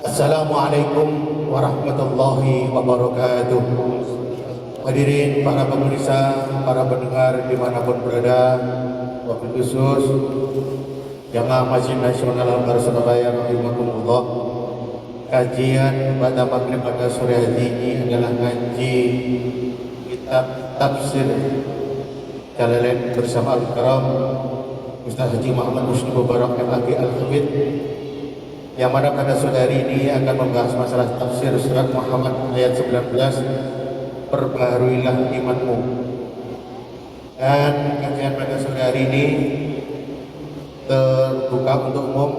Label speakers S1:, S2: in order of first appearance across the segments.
S1: Assalamualaikum warahmatullahi wabarakatuh. Hadirin para pemirsa, para pendengar dimanapun berada, wabil khusus Jamaah Masjid Nasional Al-Akbar Surabaya rahimakumullah. Kajian pada maghrib pada sore hari ini adalah ngaji kitab tafsir Jalalain bersama Al-Karam Ustaz Haji Muhammad Husni Mubarak MAG Al-Hafidh, yang mana pada sore hari ini akan membahas masalah tafsir surat Muhammad ayat 19, perbaharuilah imanmu. Dan kajian pada sore hari ini terbuka untuk umum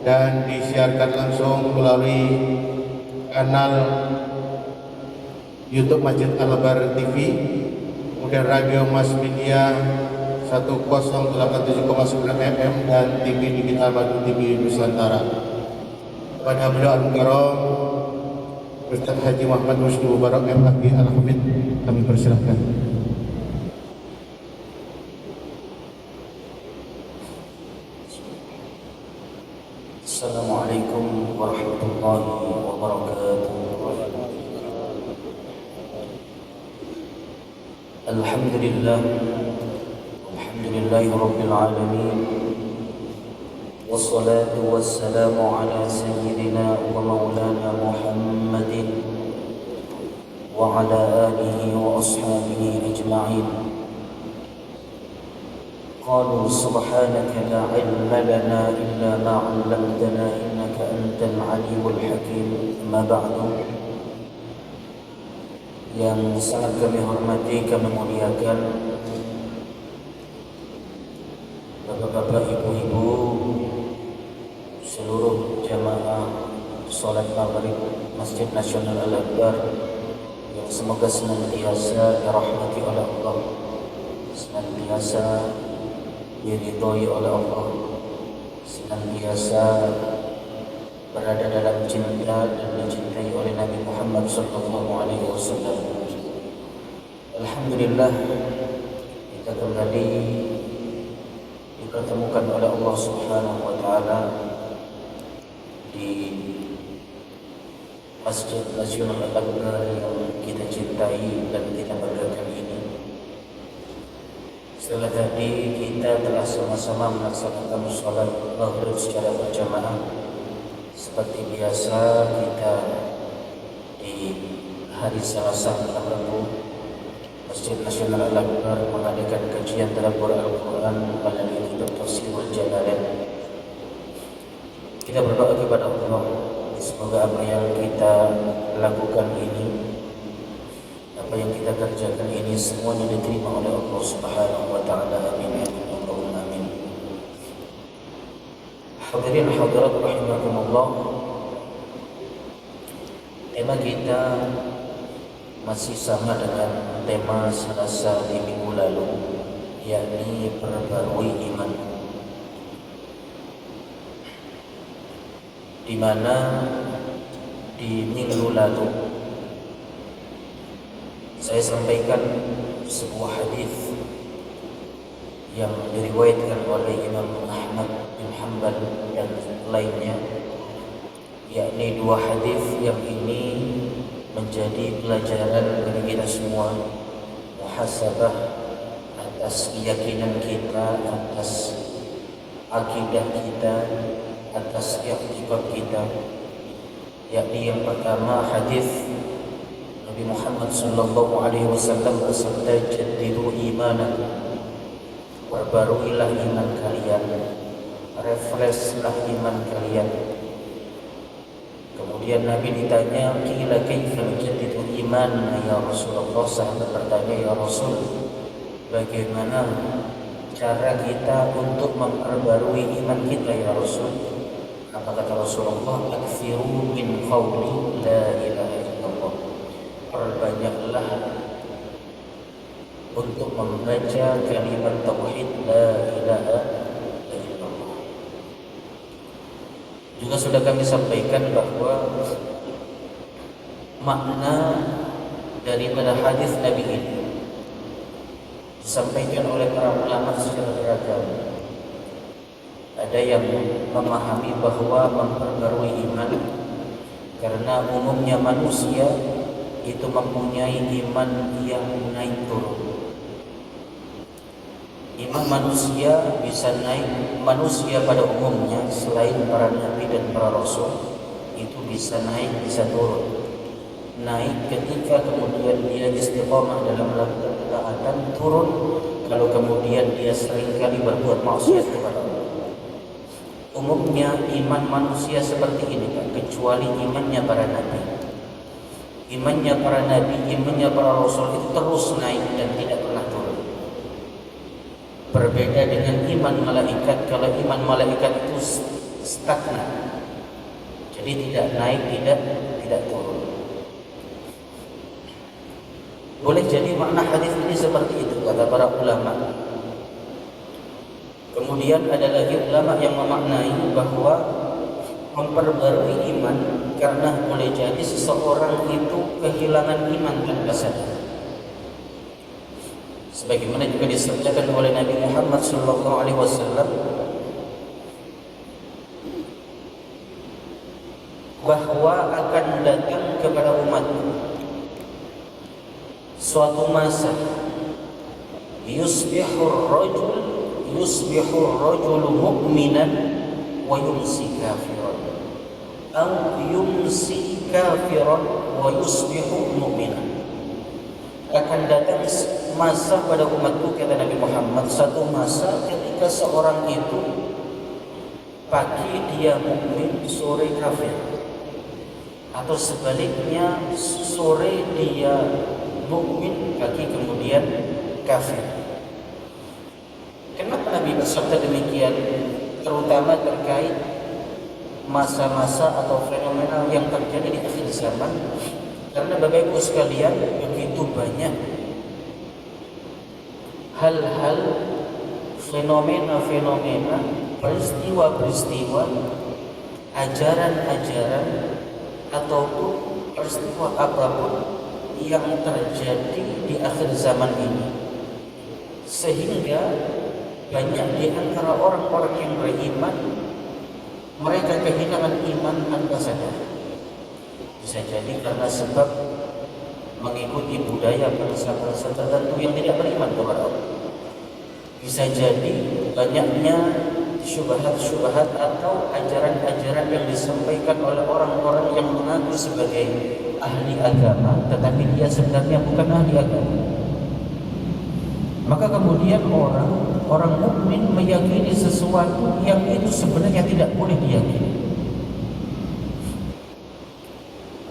S1: dan disiarkan langsung melalui kanal YouTube Masjid Al-Akbar TV, kemudian Radio Mas Media 107,9 FM dan TV Digital Madu TV Nusantara. Pada beliau Al-Karam Ustaz Haji Muhammad Husni Mubarak MAG Al-Hafidh, kami persilahkan.
S2: Assalamualaikum warahmatullahi wabarakatuh. Alhamdulillah, alhamdulillahi rabbil alamin. Wassalatu wassalamu ala sayyidina wa maulana Muhammadin wa ala alihi wa ashabihi ajma'in. Qalu subhanaka la ilma lana illa ma 'allamtana innaka antal alimul hakim. Amma ba'du. Yang sangat kami hormati, kami muliakan bapak-bapak, ibu-ibu, seluruh jamaah salat maghrib Masjid Nasional Al-Akbar yang semoga senantiasa dirahmati oleh Allah, senantiasa diridhoi oleh Allah, senantiasa berada dalam cinta dan dicintai oleh Nabi Muhammad SAW. Alhamdulillah, kita kembali dipertemukan oleh Allah Subhanahu wa Ta'ala di Masjid Nasional Al-Akbar yang kita cintai dan kita banggakan ini. Setelah tadi kita telah sama-sama melaksanakan sholat maghrib secara berjamaah, seperti biasa kita di hari Selasa malam Rabu Masjid Nasional Al-Akbar mengadakan kajian tadabbur Al-Quran melalui kitab Tafsirul Jalalain. Kita berdoa kepada Allah, semoga apa yang kita lakukan ini, apa yang kita kerjakan ini, semuanya diterima oleh Allah Subhanahu wa Ta'ala. Amin, amin, Allahumma amin. Hadirin hadirat rahimakumullah, tema kita masih sama dengan tema Selasa di minggu lalu, yakni perbarui iman. Di mana di minggu lalu saya sampaikan sebuah hadis yang diriwayatkan oleh Imam Ahmad bin Hanbal dan lainnya, yakni dua hadis yang ini menjadi pelajaran bagi kita semua, muhasabah atas keyakinan kita, atas akidah kita, atas i'tiqad kita. Yakni yang pertama, hadis Nabi Muhammad sallallahu alaihi wasallam bersabda, jaddidu imanakum, perbaruilah iman kalian, refreshlah iman kalian. Kemudian Nabi ditanya, qila kaifa nujaddidu imanana ya Rasulullah? Sahabat bertanya, ya Rasul, bagaimana cara kita untuk memperbarui iman kita ya Rasul? Apa kata Rasulullah? Aktsiru min qawli la ilaha illallah, perbanyaklah untuk membaca kalimat tauhid la ilaha illallah. Juga sudah kami sampaikan bahwa makna daripada hadis Nabi ini disampaikan oleh para ulama secara beragam. Ada yang memahami bahwa memperbarui iman Karena umumnya manusia itu mempunyai iman yang naik turun. Iman manusia bisa naik, manusia pada umumnya selain para nabi dan para rasul itu bisa naik, bisa turun. Naik ketika kemudian dia istiqomah dalam melakukan ketaatan, turun kalau kemudian dia seringkali berbuat maksiat kepada Allah. Umumnya iman manusia seperti ini, Pak, kecuali imannya para nabi. Imannya para nabi, imannya para rasul itu terus naik dan tidak pernah turun. Berbeda dengan iman malaikat. Kalau iman malaikat itu stagnan, jadi tidak naik, tidak turun. Boleh jadi makna hadis ini seperti itu kata para ulama. Kemudian ada lagi ulama yang memaknai bahwa memperbarui iman karena boleh jadi seseorang itu kehilangan iman tanpa sadar. Sebagaimana juga disabdakan oleh Nabi Muhammad SAW bahwa akan datang kepada umat suatu masa yusbihur rajul mu'minan wa yumsi kafiran atau yumsi kafiran wa yusbihu mu'minan. Akan datang masa pada umatku, kata Nabi Muhammad, satu masa ketika seorang itu pagi dia mukmin, sore kafir, atau sebaliknya sore dia mukmin, pagi kemudian kafir. Kenapa Nabi bersabda demikian? Terutama terkait masa-masa atau fenomena yang terjadi di akhir zaman. Karena Bapak Ibu sekalian, begitu banyak hal-hal, fenomena-fenomena, peristiwa-peristiwa, ajaran-ajaran, ataupun peristiwa apapun yang terjadi di akhir zaman ini, sehingga banyak di antara orang-orang yang beriman mereka kehilangan iman tanpa sadar. Bisa jadi karena sebab mengikuti budaya bangsa-bangsa tertentu yang tidak beriman kepada Allah. Bisa jadi banyaknya syubhat-syubhat atau ajaran-ajaran yang disampaikan oleh orang-orang yang mengaku sebagai ahli agama, tetapi dia sebenarnya bukan ahli agama. Maka kemudian orang mukmin meyakini sesuatu yang itu sebenarnya tidak boleh diyakini.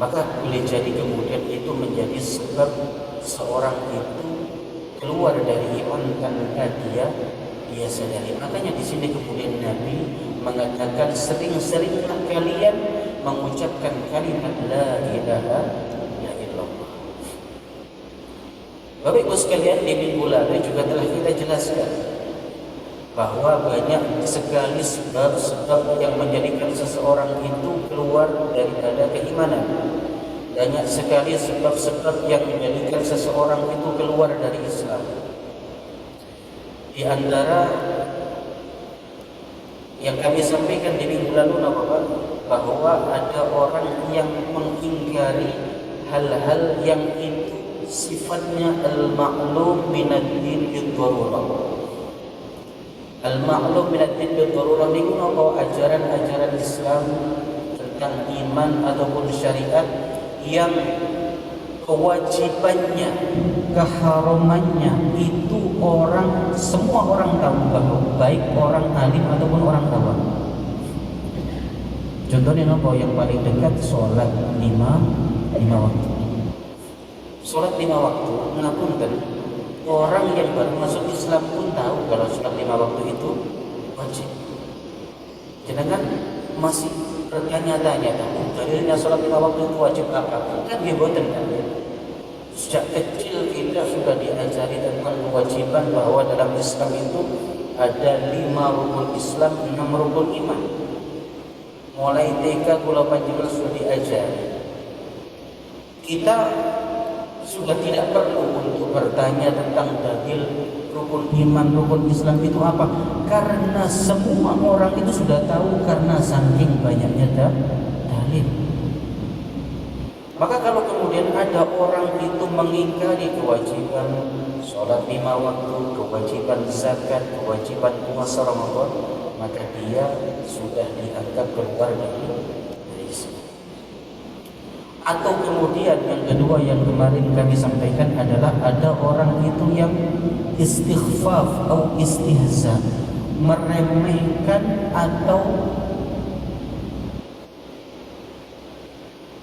S2: Maka boleh jadi kemudian itu menjadi sebab seorang itu keluar dari iman tanpa dia sadari. Makanya di sini kemudian Nabi mengatakan sering-seringlah kalian mengucapkan kalimat la ilaha illallah. Bapak Ibu sekalian, di minggu lalu juga telah kita jelaskan bahwa banyak sekali sebab-sebab yang menjadikan seseorang itu keluar daripada keimanan. Banyak sekali sebab-sebab yang menjadikan seseorang itu keluar dari Islam. Di antara yang kami sampaikan di minggu lalu bahwa ada orang yang mengingkari hal-hal yang itu sifatnya al-ma'lum minad-din bid-darurah. Al-ma'lum minad-din bid-darurah niku napa ajaran-ajaran Islam tentang iman ataupun syariat yang kewajibannya, keharamannya itu semua orang tahu, bahwa baik orang alim ataupun orang awam. Contohnya napa yang paling dekat sholat lima waktu. Sholat 5 waktu, ngapunten, orang yang baru masuk Islam pun tahu kalau sholat 5 waktu itu wajib. Sedangkan masih bertanya-tanya, dalilnya sholat 5 waktu itu wajib apa? Kan dia boten kan? Sejak kecil kita sudah diajari tentang kewajiban bahwa dalam Islam itu ada 5 rukun Islam, 6 rukun iman. Mulai TK kula panjenengan sudah diajari. Kita sudah tidak perlu untuk bertanya tentang dalil rukun iman, rukun Islam itu apa, karena semua orang itu sudah tahu karena saking banyaknya dalil. Maka kalau kemudian ada orang itu mengingkari kewajiban sholat 5 waktu, kewajiban zakat, kewajiban puasa Ramadan, maka dia sudah dianggap keluar dari Islam. Atau kemudian yang kedua yang kemarin kami sampaikan adalah ada orang itu yang istighfaf atau istihza, meremehkan atau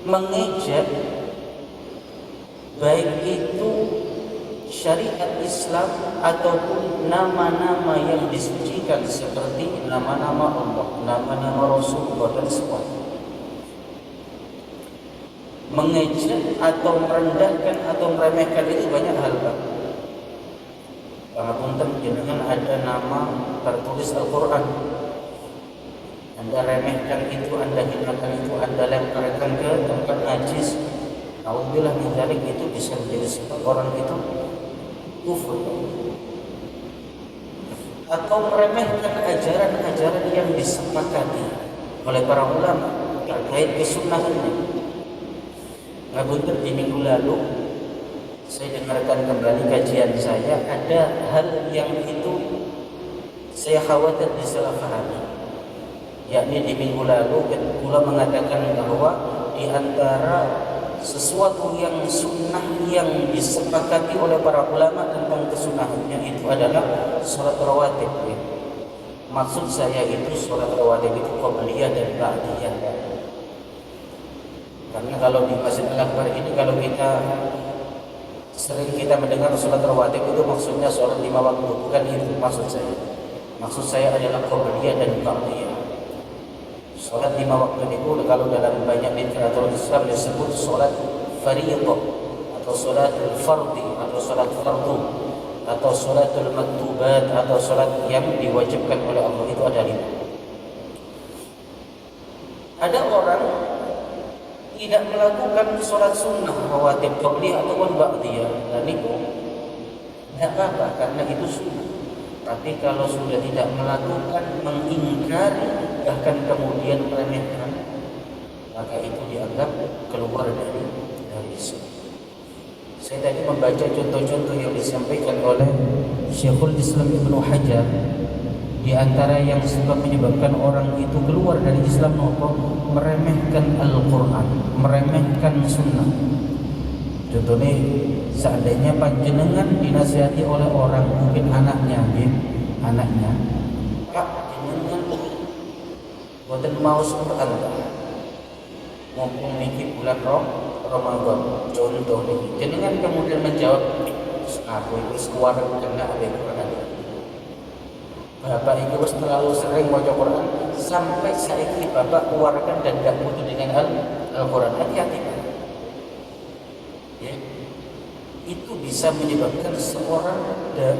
S2: mengejek baik itu syariat Islam ataupun nama-nama yang disucikan seperti nama-nama Allah, nama-nama Rasulullah dan sebagainya. Mengejek atau merendahkan atau meremehkan itu banyak hal, Pak. Pangapunten jenengan ada nama tertulis Al-Quran, Anda remehkan itu, Anda hinakan itu, Anda lemparkan ke tempat najis. Alhamdulillah min dzalik, itu bisa menjadi sebab orang itu kufur. Atau meremehkan ajaran-ajaran yang disepakati oleh para ulama terkait kesunahannya. Ngapunten, di minggu lalu saya dengarkan kembali kajian saya, ada hal yang itu saya khawatir disalahpahami. Yakni di minggu lalu pula mengatakan bahwa di antara sesuatu yang sunnah yang disepakati oleh para ulama tentang kesunahannya itu adalah sholat rawatib. Maksud saya itu sholat rawatib itu qabliyah dan ba'diyah. Karena kalau di Masjid Al-Akbar ini, kalau sering kita mendengar sholat rawatib itu maksudnya sholat 5 waktu, bukan itu maksud saya. Maksud saya adalah qabliyah dan ba'diyah. Sholat 5 waktu itu kalau dalam banyak literatur Islam disebut sholat fardiyah atau sholat fardhi atau sholat fardu atau sholatul maktubat atau sholat yang diwajibkan oleh Allah, itu ada 5. Ada orang tidak melakukan sholat sunnah rawatib qabliyah ataupun ba'diyah, dan itu tidak apa-apa karena itu sunnah. Tapi kalau sudah tidak melakukan, mengingkari, bahkan kemudian meremehkan, maka itu dianggap keluar dari Islam. Saya tadi membaca contoh-contoh yang disampaikan oleh Syekhul Islam Ibnu Hajar. Di antara yang sebab menyebabkan orang itu keluar dari Islam, meremehkan Al-Quran, meremehkan Sunnah. Contohnya, seandainya panjenengan dinasihati oleh orang, mungkin anaknya, Pak, jenengan boten mau Quran, mumpung niki bulan Ramadan. Contoh nih, jenengan kemudian menjawab, aku itu keluar kena Al-Quran. Bapak itu terlalu sering baca Quran sampai saiki Bapak keluarkan dan tidak butuh dengan Al-Quran. Hati-hati, Pak. Ya. Itu bisa menyebabkan seorang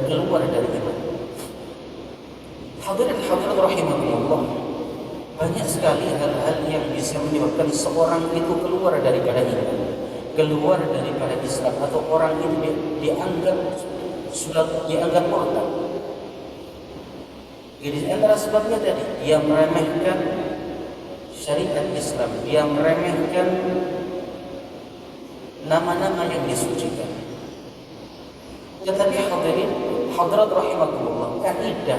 S2: keluar dari iman. Hadirin rahimakumullah. Banyak sekali hal-hal yang bisa menyebabkan seorang itu keluar daripada iman, keluar daripada Islam, atau orang itu dianggap murtad. Jadi antara sebabnya tadi, dia meremehkan syariat Islam, dia meremehkan nama-nama yang disucikan. Tetapi hadirin hadirat rahimakumullah, kaidah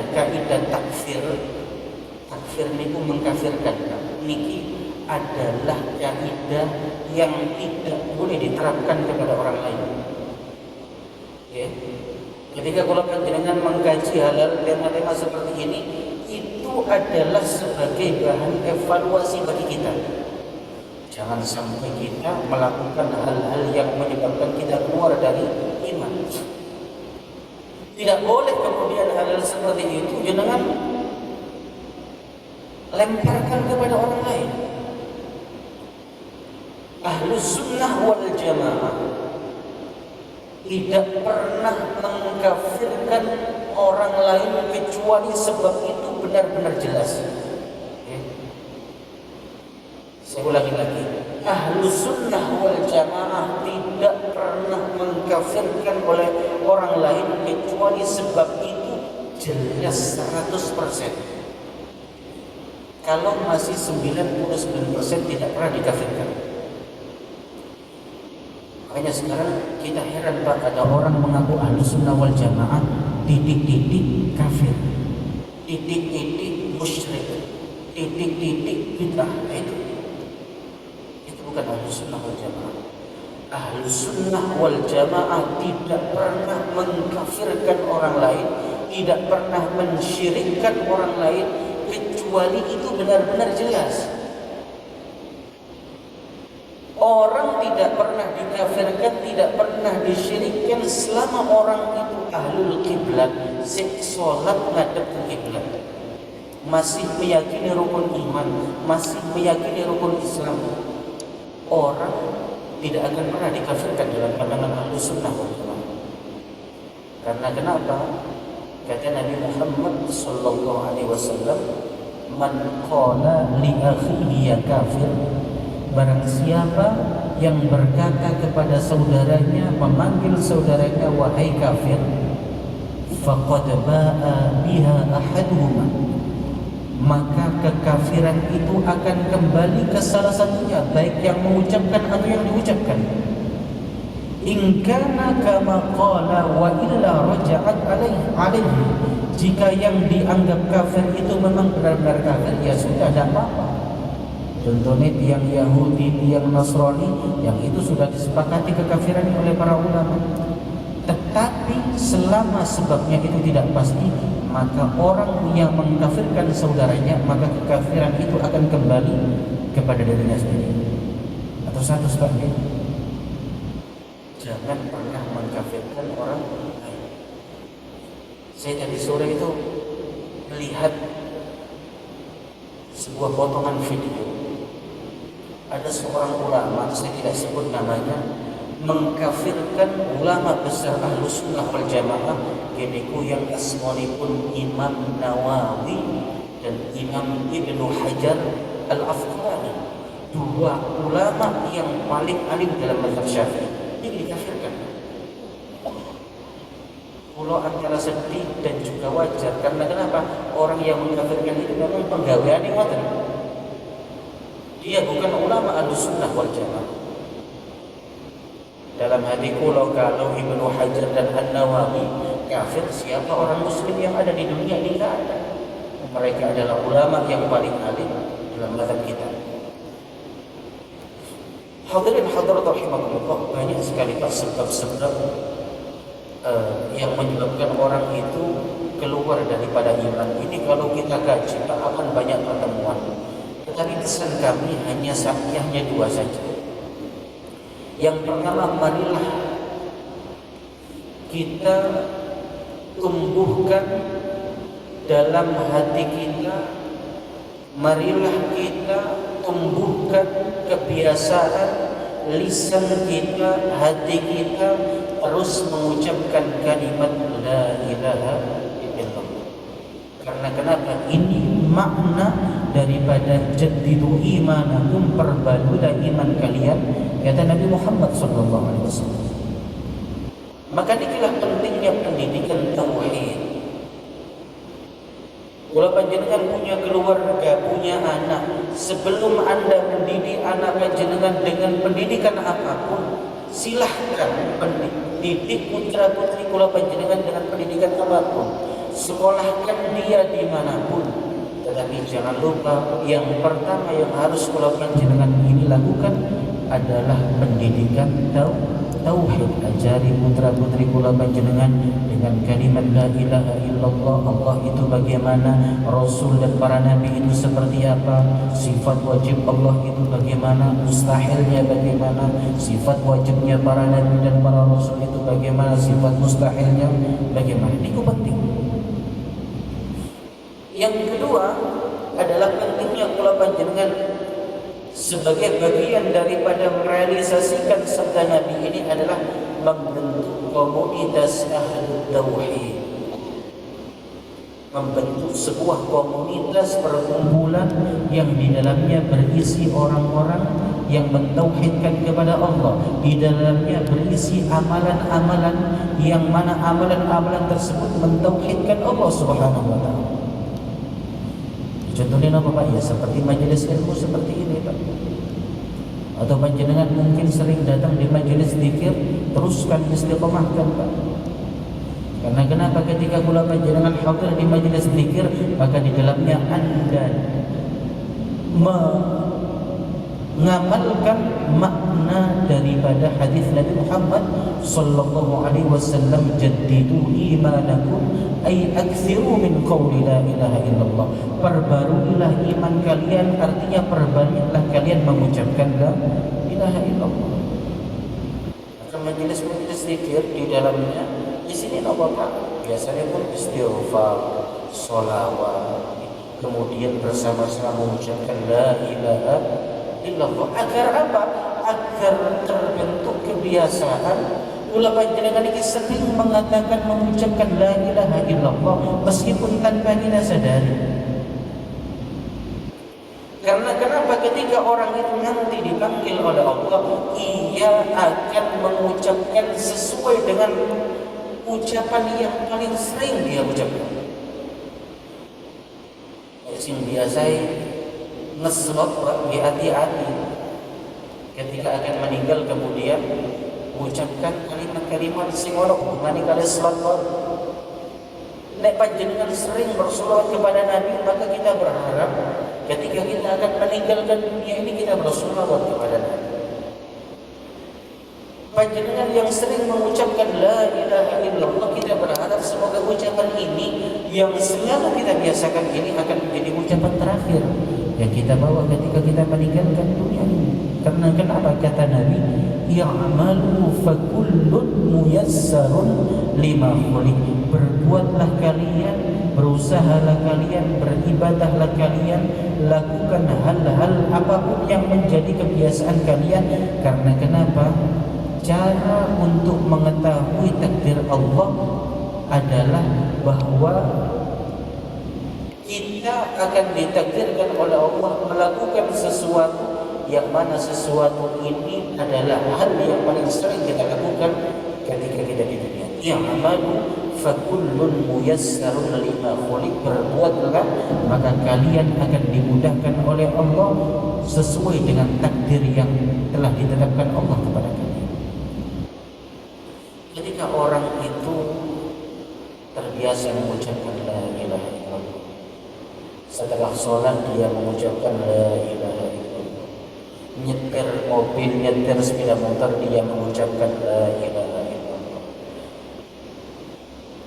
S2: takfir niku mengkafirkan niki adalah kaidah yang tidak boleh diterapkan kepada orang lain. Ya. Ketika kalau panjenengan mengkaji halal tema-tema seperti ini, itu adalah sebagai bahan evaluasi bagi kita. Jangan sampai kita melakukan hal-hal yang menyebabkan kita keluar dari iman. Tidak boleh kemudian hal-hal seperti itu jenengan lemparkan kepada orang lain. Ahlus sunnah wal jamaah tidak pernah mengkafirkan orang lain kecuali sebab itu benar-benar jelas. Saya ulangi lagi, Ahlus sunnah wal jamaah tidak pernah mengkafirkan oleh orang lain kecuali sebab itu jelas 100%. Kalau masih 99% tidak pernah dikafirkan. Makanya sekarang kita heran Pak, ada orang mengaku Ahlussunnah wal Jamaah, titik-titik kafir, titik-titik musyrik, titik-titik bid'ah. Itu bukan Ahlussunnah wal Jamaah. Ahlussunnah wal Jamaah tidak pernah mengkafirkan orang lain, tidak pernah mensyirikkan orang lain, kecuali itu benar-benar jelas. Orang tidak pernah dikafirkan, tidak pernah disyirikkan selama orang itu ahlul kiblat, sholat ngadep ke kiblat, masih meyakini rukun iman, masih meyakini rukun Islam. Orang tidak akan pernah dikafirkan dalam pandangan Ahlussunnah wal Jamaah. Karena kenapa? Kata Nabi Muhammad sallallahu alaihi wasallam, "Man qala li akhihi ya kafir," barang siapa yang berkata kepada saudaranya, memanggil saudaranya wahai kafir, faqad ba'a biha ahaduhuma, maka kekafiran itu akan kembali ke salah satunya, baik yang mengucapkan atau yang diucapkan. In kana kama qala wa illa raja'at alaihi, jika yang dianggap kafir itu memang benar-benar kafir, ya sudah, tidak apa-apa. Contohnya tiang Yahudi, tiang Nasrani, yang itu sudah disepakati kekafiran oleh para ulama. Tetapi selama sebabnya itu tidak pasti, maka orang yang mengkafirkan saudaranya, maka kekafiran itu akan kembali kepada dirinya sendiri. Atau satu sebabnya, jangan pernah mengkafirkan orang lain. Saya tadi sore itu melihat sebuah potongan video. Ada seorang ulama, saya tidak sebut namanya, mengkafirkan ulama besar Ahlussunnah wal Jamaah, geniku yang asmonipun Imam Nawawi dan Imam Ibnu Hajar Al-Asqalani, dua ulama yang paling alim dalam mazhab Syafi'i. Ini dikafirkan. Pulau antara sedih dan juga wajar. Karena kenapa? Orang yang mengkafirkan itu memang penggawean yang ngoten. Dia bukan ulama Ahlussunnah wal Jamaah. Dalam hati kulo, kalau Ibnu Hajar dan An-Nawawi kafir, siapa orang muslim yang ada di dunia ini? Tidak ada. Mereka adalah ulama yang paling alim dalam mazhab kita. Hadirin hadirat rahimakumullah, banyak sekali sebab-sebab yang menyebabkan orang itu keluar daripada iman. Ini kalau kita kaji akan banyak pertemuan. Tetapi pesan kami hanya dua saja. Yang pertama, marilah kita tumbuhkan dalam hati kita, marilah kita tumbuhkan kebiasaan lisan kita, hati kita terus mengucapkan kalimat la ilaha illallah. Karena kenapa? Ini makna daripada jaddidu imanakum, perbalulah iman kalian, kata Nabi Muhammad SAW. Maka inilah pentingnya pendidikan tauhid. Kalau panjenengan punya keluarga, punya anak, sebelum Anda mendidik anak panjenengan dengan pendidikan apapun, silahkan didik putra putri kula panjenengan dengan pendidikan apapun. Sekolahkan dia dimanapun. Tetapi jangan lupa, yang pertama yang harus kula panjenengan ini lakukan adalah pendidikan tauhid. Ajari putra putri kula panjenengan dengan kalimat la ilaha illallah. Allah itu bagaimana, Rasul dan para nabi itu seperti apa, sifat wajib Allah itu bagaimana, mustahilnya bagaimana, sifat wajibnya para nabi dan para rasul itu bagaimana, sifat mustahilnya bagaimana. Ini penting. Yang kedua adalah pentingnya kula panjenengan sebagai bagian daripada merealisasikan sabda Nabi ini adalah membentuk komunitas ahli tauhid, membentuk sebuah komunitas perkumpulan yang di dalamnya berisi orang-orang yang mentauhidkan kepada Allah, di dalamnya berisi amalan-amalan yang mana amalan-amalan tersebut mentauhidkan Allah Subhanahu wa taala. Contohnya apa Pak? Ya seperti majelis ilmu seperti ini Pak. Atau panjenengan mungkin sering datang di majelis zikir, teruskan istiqomahkan Pak. Karena kenapa? Ketika kula panjenengan hadir di majelis zikir, maka di dalamnya Anda mengamalkan makna daripada hadis Nabi Muhammad sallallahu alaihi wasallam, jaddidu imanakum ay aktsiru min qauli la ilaha illallah. Perbaruilah iman kalian, artinya perbanyaklah kalian mengucapkan la ilaha illallah. Maka majelis-majelis zikir di dalamnya di sini apa Pak? Biasanya pun istighfar, sholawat, kemudian bersama-sama mengucapkan la ilaha illallah. Agar apa? Agar terbentuk kebiasaan kula panjenengan ini sering mengatakan, mengucapkan la ilaha illallah meskipun tanpa kita sadari. Karena kenapa? Ketika orang itu nanti dipanggil oleh Allah, ia akan mengucapkan sesuai dengan ucapan yang paling sering dia ucapkan. Sing biasa ngeslot di hati-hati ketika akan meninggal, kemudian mengucapkan kalimat-kalimat sing ono hubungane kali slot. Nek panjenengan sering bersolawat kepada Nabi, maka kita berharap ketika kita akan meninggalkan dunia ini kita bersolawat kepada Nabi. Panjenengan yang sering mengucapkan la ilaha illallah, kita berharap semoga ucapan ini yang selalu kita biasakan ini akan menjadi ucapan terakhir yang kita bawa ketika kita meninggalkan dunia ini. Karena kenapa? Kata Nabi, ya'malu fakullun muyassarun lima khuliq. Berbuatlah kalian, berusahalah kalian, beribadahlah kalian, lakukan hal-hal apapun yang menjadi kebiasaan kalian. Karena kenapa? Cara untuk mengetahui takdir Allah adalah bahwa kita akan ditakdirkan oleh Allah melakukan sesuatu yang mana sesuatu ini adalah hal yang paling sering kita lakukan ketika kita di dunia. Ya'malu fakullun muyassarun lima khuliq. Berbuatlah maka kalian akan dimudahkan oleh Allah sesuai dengan takdir yang telah ditetapkan Allah kepada kalian. Ketika orang itu terbiasa mengucapkan la ilaha illallah, setelah sholat dia mengucapkan la ilaha illallah, nyetir mobil, nyetir sepeda motor dia mengucapkan la ilaha illallah,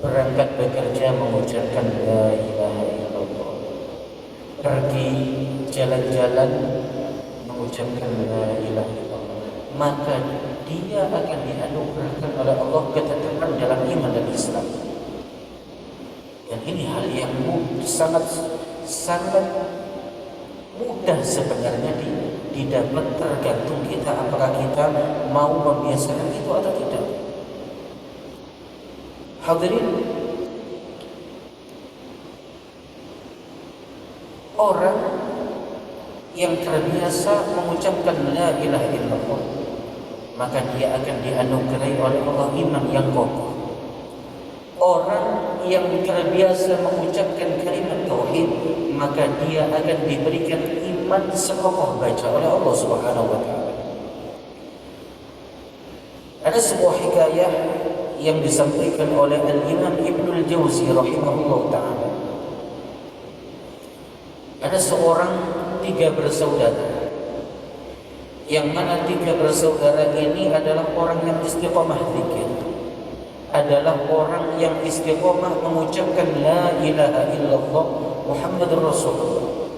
S2: berangkat bekerja mengucapkan la ilaha illallah, pergi jalan-jalan mengucapkan la ilaha illallah, maka dia akan dianugerahkan oleh Allah ketetapan dalam iman dan Islam. Dan ini hal yang sangat mudah sebenarnya didapat, tergantung kita apakah kita mau membiasakan itu atau tidak. Hadirin, orang yang terbiasa mengucapkan la ilaha illallah, maka dia akan dianugerahi oleh Allah iman yang kokoh. Orang yang terbiasa mengucapkan kalimat tauhid, maka dia akan diberikan iman sekokoh baja oleh Allah Subhanahu wa taala. Ada sebuah hikayah yang disampaikan oleh Al-Imam Ibnul Jauzi rahimahullah taala. Ada seorang 3 bersaudara, yang mana 3 bersaudara ini adalah orang yang istiqomah zikir, adalah orang yang istiqomah mengucapkan la ilaha illallah Muhammadur Rasulullah.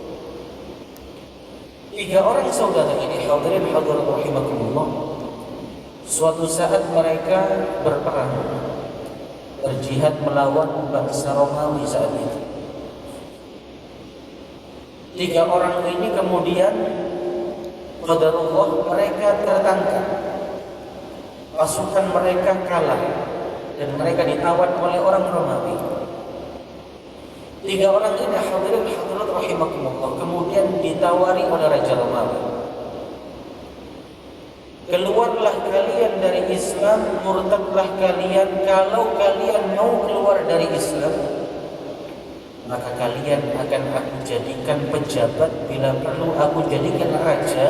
S2: 3 orang saudara ini, hadirin hadirat rahimakumullah, suatu saat mereka berperang, berjihad melawan bangsa Romawi saat itu. 3 orang ini kemudian qadarullah mereka tertangkap, pasukan mereka kalah dan mereka ditawan oleh orang Romawi. 3 orang ini, hadirin hadirat rahimakumullah, kemudian ditawari oleh Raja Romawi, keluarlah kalian dari Islam, murtadlah kalian. Kalau kalian mau keluar dari Islam, maka kalian akan aku jadikan pejabat, bila perlu aku jadikan raja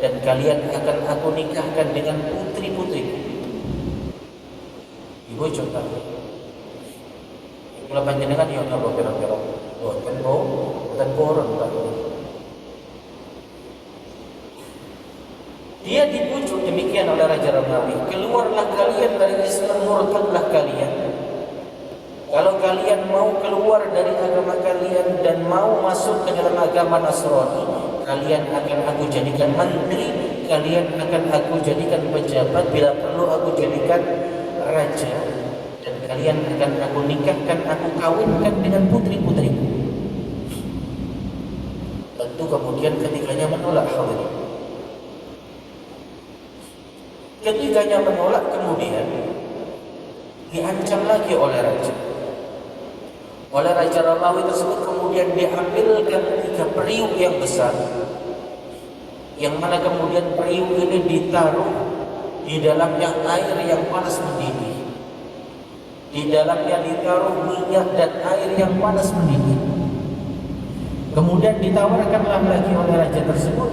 S2: dan kalian akan aku nikahkan dengan putri-putriku. Ibu contoh. Kalau panjenengan yang nggak berpero-pero, bukan boron pak. Dia dibujuk demikian oleh Raja Romawi. Keluarlah kalian dari Islam, murtadlah kalian. Kalau kalian mau keluar dari agama kalian dan mau masuk ke dalam agama Nasrani, kalian akan aku jadikan menteri, kalian akan aku jadikan pejabat, bila perlu aku jadikan raja, dan kalian akan aku nikahkan, aku kawinkan dengan putri-putriku. Tentu kemudian ketiganya menolak hal ini. Ketiganya menolak, kemudian diancam lagi oleh raja. Oleh Raja Romawi tersebut kemudian diambilkan 3 periuk yang besar, yang mana kemudian periuk ini ditaruh di dalamnya air yang panas mendidih. Di dalamnya ditaruh minyak dan air yang panas mendidih. Kemudian ditawarkanlah lagi oleh raja tersebut,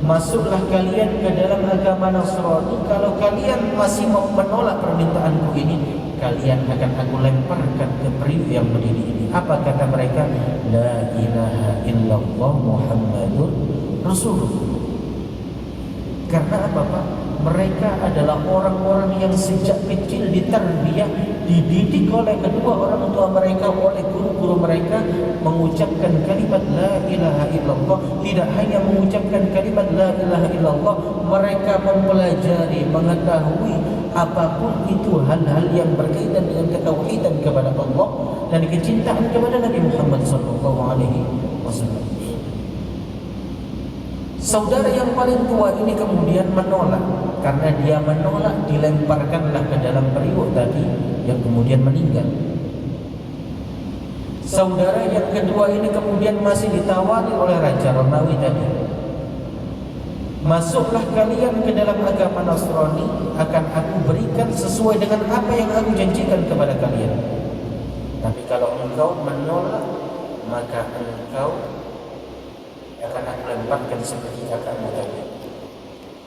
S2: masuklah kalian ke dalam agama Nasrani. Kalau kalian masih mau menolak permintaanku ini, kalian akan aku lemparkan ke periuk yang mendidih ini. Apa kata mereka? La ilaha illallah Muhammadur Rasulullah. Karena apa Pak? Mereka adalah orang-orang yang sejak kecil ditarbiyah, dididik oleh kedua orang tua mereka, oleh guru-guru mereka, mengucapkan kalimat la ilaha illallah. Tidak hanya mengucapkan kalimat la ilaha illallah, mereka mempelajari, mengetahui apapun itu hal-hal yang berkaitan dengan ketauhidan kepada Allah dan kecintaan kepada Nabi Muhammad SAW. Saudara yang paling tua ini kemudian menolak. Karena dia menolak, dilemparkanlah ke dalam periuk tadi yang kemudian meninggal. Saudara yang kedua ini kemudian masih ditawari oleh Raja Romawi tadi. Masuklah kalian ke dalam agama Nasrani, akan aku berikan sesuai dengan apa yang aku janjikan kepada kalian. Tapi kalau engkau menolak, maka engkau akan aku lemparkan seperti kakakmu tadi.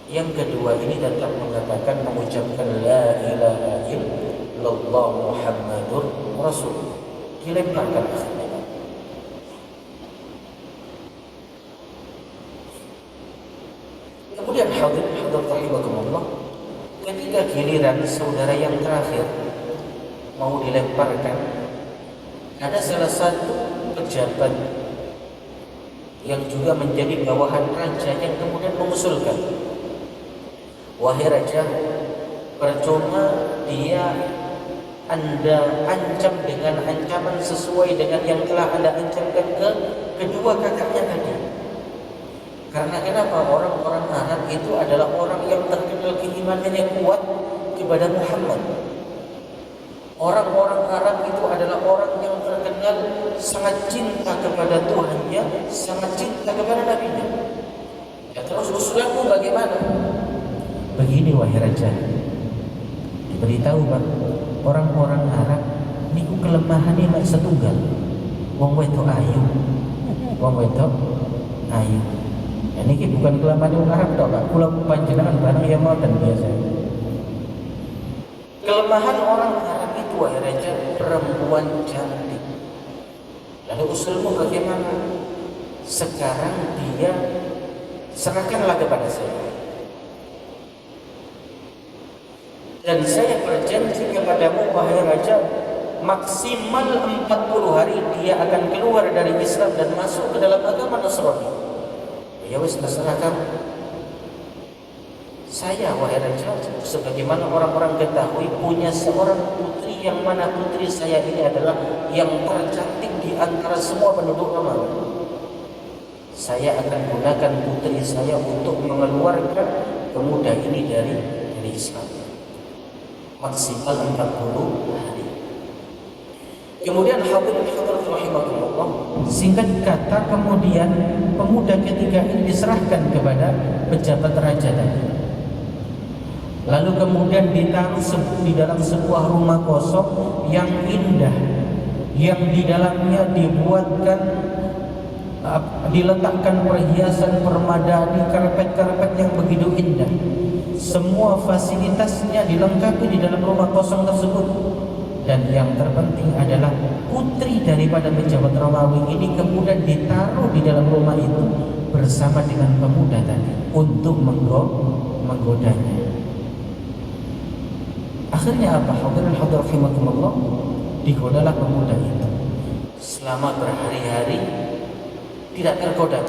S2: Yang kedua ini tetap mengatakan, mengucapkan la ilaha illallah Muhammadur Rasul. Dilemparkan akhirnya. Kemudian hadirin rahimakumullah, ketika giliran saudara yang terakhir mau dilemparkan, ada salah satu pejabat yang juga menjadi bawahan raja yang kemudian mengusulkan, wahai raja, percuma Anda ancam dengan ancaman sesuai dengan yang telah Anda ancamkan ke kedua kakaknya tadi. Karena kenapa? Orang-orang Arab itu adalah orang yang terkenal keimanannya kuat kepada Muhammad. Orang-orang Arab itu adalah orang yang terkenal sangat cinta kepada Tuhannya, sangat cinta kepada Nabi-Nya. Ya, terus usulanmu bagaimana? Begini wahai raja, diberitahu Pak, orang-orang Arab niku kelemahannya mak setunggal. Wong wedok ayu. Wong wedok ayu. Ya, niki bukan kelemahan wong Arab tok, Pak. Kula panjenengan barang ya mboten biasa. Kelemahan orang Arab itu wahai raja, perempuan cantik. Lalu usulmu bagaimana? Sekarang dia serahkanlah kepada saya. Dan saya berjanji kepadamu wahai raja, maksimal 40 hari dia akan keluar dari Islam dan masuk ke dalam agama Nasrani. Ya wis, terserah kamu. Saya wahai raja, sebagaimana orang-orang ketahui, punya seorang putri yang mana putri saya ini adalah yang tercantik di antara semua penduduk Romawi. Saya akan gunakan putri saya untuk mengeluarkan pemuda ini dari Islam. Maksimal 40 hari. Kemudian hadirin rahimakumullah, singkat kata kemudian pemuda ketiga ini diserahkan kepada pejabat raja tadi. Lalu kemudian ditaruh di dalam sebuah rumah kosong yang indah, yang di dalamnya dibuatkan diletakkan perhiasan permadani, karpet-karpet yang begitu indah. Semua fasilitasnya dilengkapi di dalam rumah kosong tersebut. Dan yang terpenting adalah putri daripada pejabat Romawi ini kemudian ditaruh di dalam rumah itu bersama dengan pemuda tadi untuk menggodanya. Akhirnya apa? Hadirin hadirat rahimakumullah, digodalah pemuda itu. Selama berhari-hari tidak tergoda.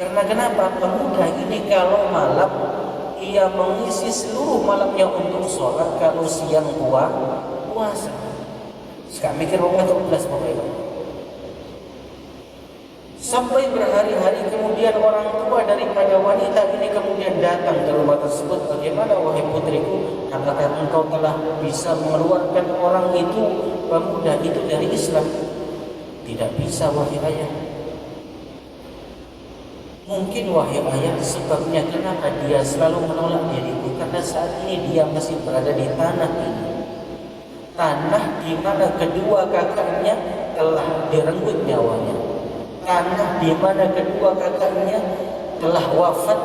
S2: Karena kenapa? Pemuda ini kalau malam ia mengisi seluruh malamnya untuk sholat, kalau siang puasa. Sekarang mikir orang itu belas pokoknya. Sampai berhari-hari kemudian orang tua daripada wanita ini kemudian datang ke rumah tersebut. Bagaimana wahai putriku? Apakah engkau telah bisa mengeluarkan orang itu, pemuda itu dari Islam? Tidak bisa wahai ayah. Mungkin wahai ayah sebabnya kenapa dia selalu menolak diriku, karena saat ini dia masih berada di tanah ini. Tanah di mana kedua kakaknya telah direnggut nyawanya. Tanah di mana kedua kakaknya telah wafat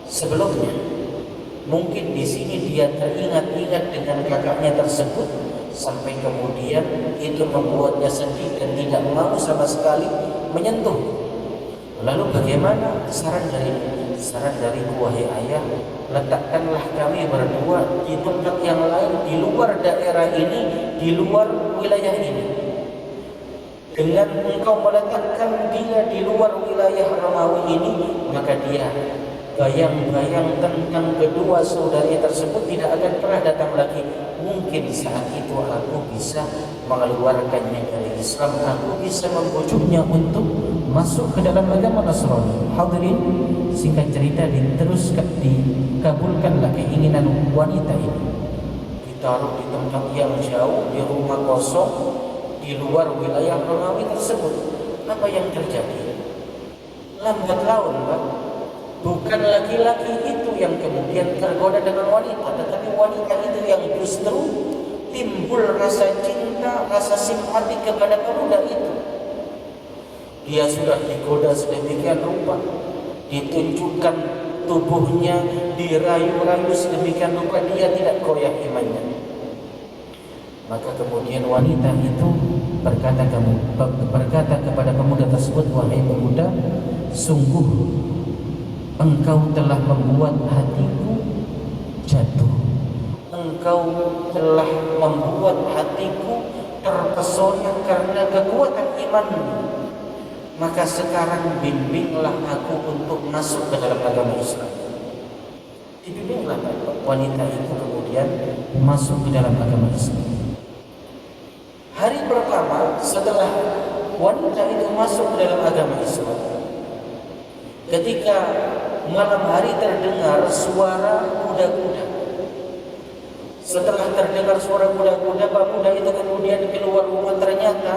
S2: sebelumnya. Mungkin di sini dia teringat-ingat dengan kakaknya tersebut sampai kemudian itu membuatnya sedih dan tidak mau sama sekali menyentuh. Lalu bagaimana? Saran dari wahai ayah, letakkanlah kami berdua di tempat yang lain, di luar daerah ini, di luar wilayah ini. Dengan engkau meletakkan dia di luar wilayah Romawi ini, maka dia bayang-bayang tentang kedua saudari tersebut tidak akan pernah datang lagi. Mungkin saat itu aku bisa mengeluarkannya dari Islam, aku bisa membujuknya untuk masuk ke dalam agama Nasrani. Hadirin, singkat cerita dikabulkanlah keinginan wanita ini. Ditaruh di tempat yang jauh, di rumah kosong, di luar wilayah Romawi tersebut. Apa yang terjadi? Lambat laun, Pak. Bukan laki-laki itu yang kemudian tergoda dengan wanita, tetapi wanita itu yang justru timbul rasa cinta, rasa simpati kepada pemuda itu. Dia sudah digoda sedemikian rupa, ditunjukkan tubuhnya, dirayu-rayu sedemikian rupa, dia tidak goyah imannya. Maka kemudian wanita itu berkata kepada pemuda tersebut, wahai pemuda, sungguh engkau telah membuat hatiku jatuh. Engkau telah membuat hatiku terpesona karena kekuatan imanmu. Maka sekarang bimbinglah aku untuk masuk ke dalam agama Islam. Dibimbinglah wanita itu kemudian masuk ke dalam agama Islam. Hari pertama setelah wanita itu masuk ke dalam agama Islam, ketika malam hari terdengar suara kuda-kuda. Setelah terdengar suara kuda-kuda, pemuda itu kemudian keluar rumah. Ternyata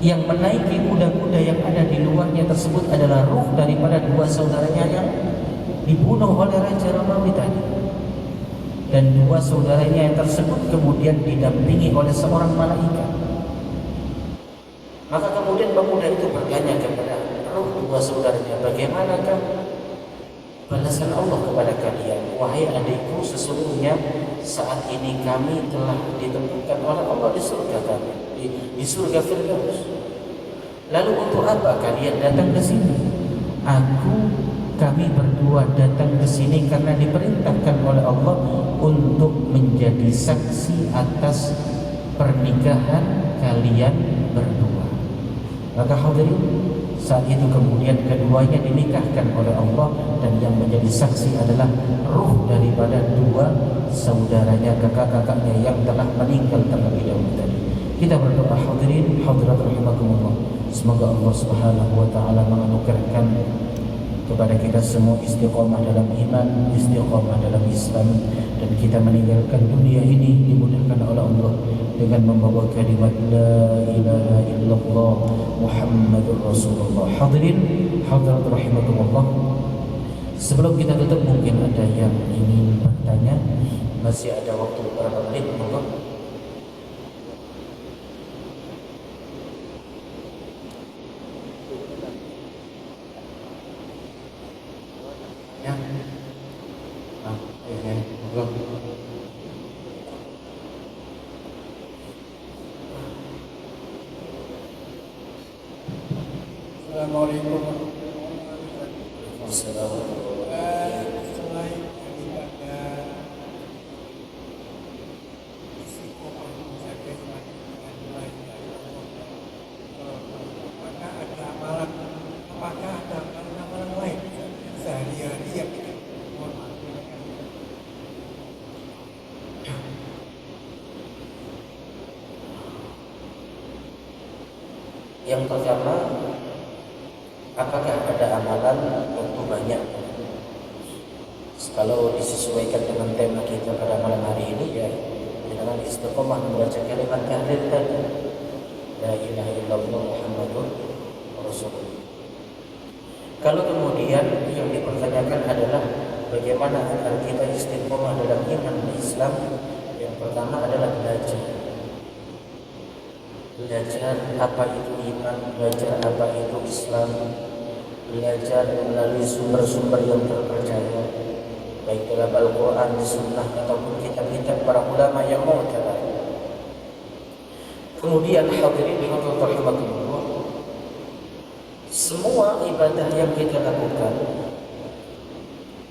S2: yang menaiki kuda-kuda yang ada di luarnya tersebut adalah ruh daripada dua saudaranya yang dibunuh oleh Raja Romawi tadi. Dan dua saudaranya yang tersebut kemudian didampingi oleh seorang malaikat. Maka kemudian pemuda itu bertanya kepada ruh dua saudaranya, bagaimanakah balasan Allah kepada kalian? Wahai adikku, sesungguhnya saat ini kami telah ditemukan oleh Allah di surga kami, di surga Firdaus. Lalu untuk apa kalian datang ke sini? Kami berdua datang ke sini karena diperintahkan oleh Allah untuk menjadi saksi atas pernikahan kalian berdua. Maka hadirin, saat itu kemudian keduanya dinikahkan oleh Allah, dan yang menjadi saksi adalah ruh daripada dua saudaranya, kakak-kakaknya yang telah meninggal terlebih dahulu tadi. Kita berdoa hadirin, hadirat rahimakumullah. Semoga Allah Subhanahu wa taala menganugerahkan kepada kita semua istiqomah dalam iman, istiqomah dalam Islam, dan kita meninggalkan dunia ini dimudahkan oleh Allah dengan membawa kalimat la ilaha illallah Muhammadur Rasulullah. Hadirin, hadirat rahimakumullah. Sebelum kita tutup, mungkin ada yang ingin bertanya. Masih ada waktu beberapa menit, monggo.
S1: Ya. Nah, ini monggo.
S3: Assalamualaikum.
S2: Assalamualaikum.
S3: Selain daripada istiqomah menjaga iman dengan lain dari Allah, apakah ada amalan lain sehari-hari yang kita mohon maaf,
S2: Yang pertama, apakah ada amalan? Tentu banyak. Kalau disesuaikan dengan tema kita pada malam hari ini, ya dengan istiqomah membaca kalimat tahlil tadi, la ilaha illallah Muhammadur Rasulullah. Kalau kemudian yang dipertanyakan adalah bagaimana agar kita istiqomah dalam iman Islam, yang pertama adalah belajar apa itu iman, belajar apa itu Islam, belajar melalui sumber-sumber yang terpercaya, baik dalam Al-Quran, Sunnah ataupun kitab-kitab para ulama yang mu'tabar. Kemudian hadirin rahimakumullah, semua ibadah yang kita lakukan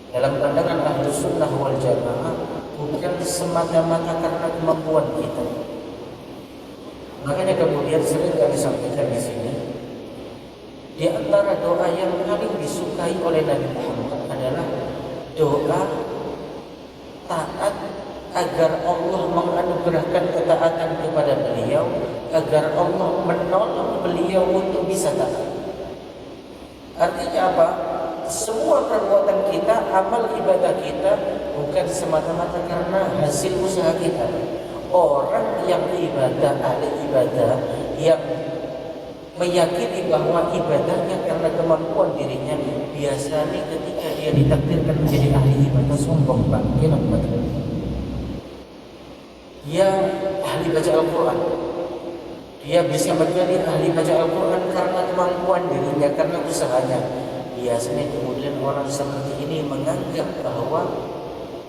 S2: dalam pandangan Ahlus Sunnah wal Jamaah bukan semata-mata karena kemampuan kita. Makanya kemudian sering kami sampaikan di sini, di antara doa yang paling disukai oleh Nabi Muhammad adalah doa taat agar Allah menganugerahkan ketaatan kepada beliau, agar Allah menolong beliau untuk bisa taat. Artinya apa? Semua perbuatan kita, amal ibadah kita bukan semata-mata karena hasil usaha kita. Orang yang ibadah, ahli ibadah, yang meyakini bahwa ibadahnya karena kemampuan dirinya, biasanya ketika dia ditakdirkan menjadi ahli ibadah sombong, Pak. Dia ahli baca Al-Quran, dia bisa menjadi ahli baca Al-Quran karena kemampuan dirinya, karena usahanya. Biasanya kemudian orang seperti ini menganggap bahwa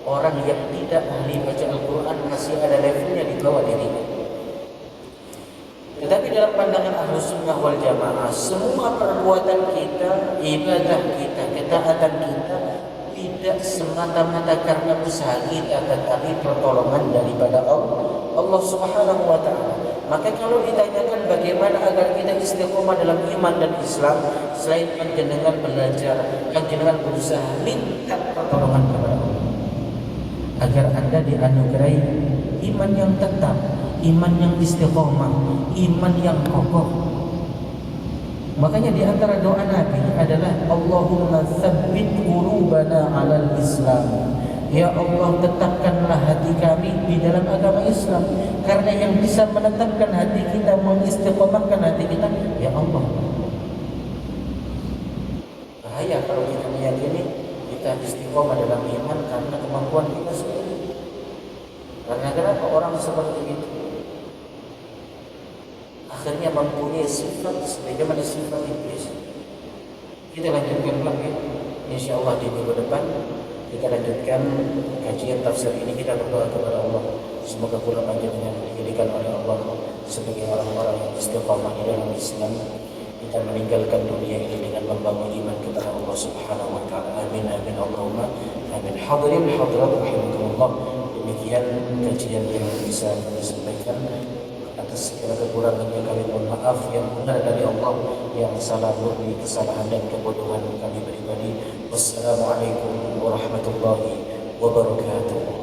S2: orang yang tidak ahli baca Al-Quran masih ada levelnya di bawah dirinya. Tetapi dalam pandangan Ahlus Sunnah wal Jamaah, semua perbuatan kita, ibadah kita, ketaatan kita tidak semata-mata karena usaha kita, tetapi pertolongan daripada Allah Subhanahu wa Ta'ala. Maka kalau ditanyakan bagaimana agar kita istiqomah dalam iman dan Islam, selain panjenengan belajar, panjenengan berusaha minta pertolongan kepada Allah agar Anda dianugerahi iman yang tetap, iman yang istiqomah, iman yang kokoh. Makanya di antara doa Nabi adalah Allahumma tsabbit qulubana 'alal Islam. Ya Allah, tetapkanlah hati kami di dalam agama Islam. Karena yang bisa menetapkan hati kita, mengistiqomahkan hati kita, ya Allah. Bahaya kalau kita meyakini kita istiqomah dalam iman karena kemampuan kita sendiri. Karena kenapa orang seperti itu akhirnya mempunyai sifat sebagaimana sifat iblis. Kita lanjutkan lagi, insya Allah di minggu depan kita lanjutkan kajian tafsir ini. Kita berdoa kepada Allah, semoga pula panjenengan dijadikan oleh Allah sebagai orang-orang yang istiqomah di dalam Islam. Kita meninggalkan dunia ini dengan membangun iman kepada Allah Subhanahu wa Ta'ala. Amin amin Allahumma amin. Hadirin hadirat rahimakumullah, demikian kajian yang bisa kami sampaikan. Atas segala kekurangannya kami mohon maaf. Yang benar dari Allah, yang salah murni kesalahan dan kebodohan kami pribadi. Wassalamualaikum warahmatullahi wabarakatuh.